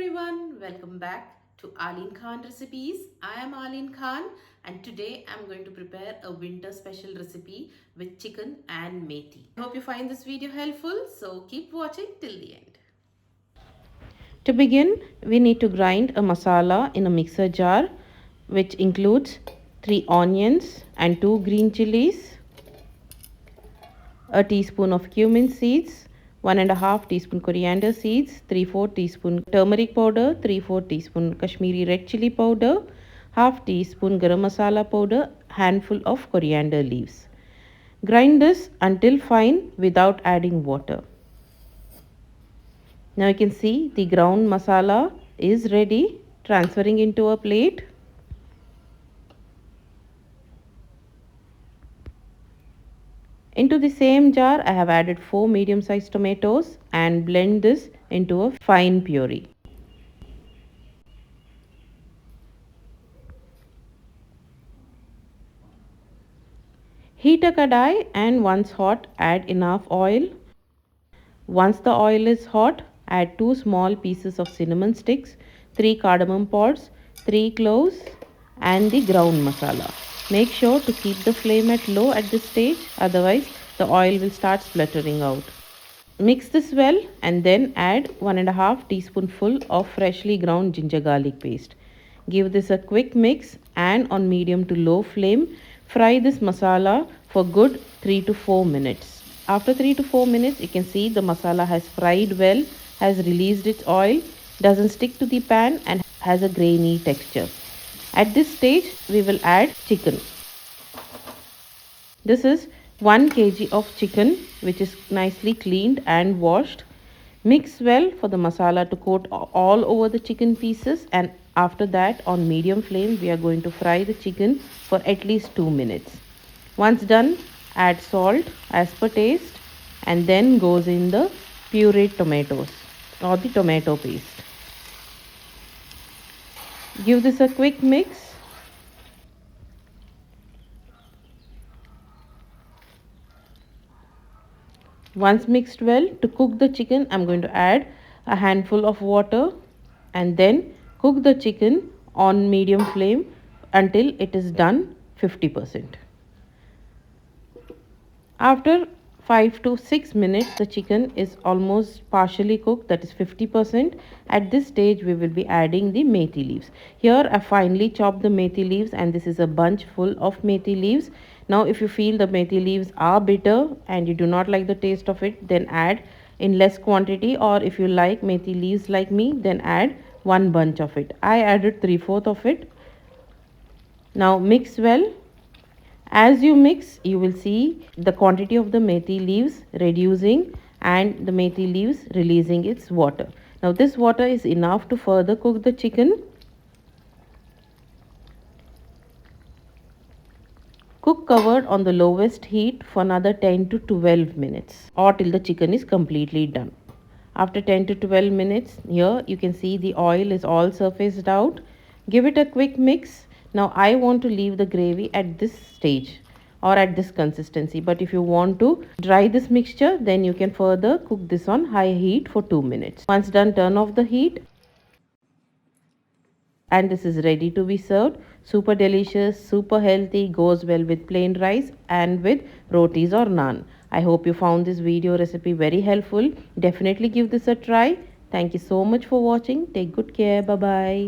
everyone, welcome back to Aleen Khan Recipes. I am Aleen Khan and today I'm going to prepare a winter special recipe with chicken and methi. I hope you find this video helpful, so keep watching till the end. To begin, we need to grind a masala in a mixer jar which includes 3 onions and 2 green chilies, a teaspoon of cumin seeds, 1.5 teaspoon coriander seeds, 3/4 teaspoon turmeric powder, 3/4 teaspoon Kashmiri red chili powder, half teaspoon garam masala powder, handful of coriander leaves. Grind this until fine without adding water. Now you can see the ground masala is ready. Transferring into a plate. Into the same jar, I have added 4 medium-sized tomatoes and blend this into a fine puree. Heat a kadai and once hot, add enough oil. Once the oil is hot, add 2 small pieces of cinnamon sticks, 3 cardamom pods, 3 cloves and the ground masala. Make sure to keep the flame at low at this stage, otherwise the oil will start spluttering out. Mix this well and then add 1.5 teaspoonful of freshly ground ginger garlic paste. Give this a quick mix and on medium to low flame, fry this masala for good 3 to 4 minutes. After 3 to 4 minutes, you can see the masala has fried well, has released its oil, doesn't stick to the pan and has a grainy texture. At this stage, we will add chicken. This is 1 kg of chicken which is nicely cleaned and washed. Mix well for the masala to coat all over the chicken pieces, and after that on medium flame we are going to fry the chicken for at least 2 minutes. Once done, add salt as per taste and then goes in the pureed tomatoes or the tomato paste. Give this a quick mix. Once mixed well, to cook the chicken, I'm going to add a handful of water and then cook the chicken on medium flame until it is done 50%. After 5 to 6 minutes, the chicken is almost partially cooked, that is 50%. At this stage, we will be adding the methi leaves. Here, I finely chopped the methi leaves and this is a bunch full of methi leaves. Now, if you feel the methi leaves are bitter and you do not like the taste of it, then add in less quantity, or if you like methi leaves like me, then add 1 bunch of it. I added 3/4 of it. Now, mix well. As you mix, you will see the quantity of the methi leaves reducing and the methi leaves releasing its water. Now this water is enough to further cook the chicken. Cook covered on the lowest heat for another 10 to 12 minutes or till the chicken is completely done. After 10 to 12 minutes, here you can see the oil is all surfaced out. Give it a quick mix. Now I want to leave the gravy at this stage or at this consistency, but if you want to dry this mixture, then you can further cook this on high heat for 2 minutes. Once done, turn off the heat and this is ready to be served. Super delicious, super healthy, goes well with plain rice and with rotis or naan. I hope you found this video recipe very helpful. Definitely give this a try. Thank you so much for watching. Take good care. Bye bye.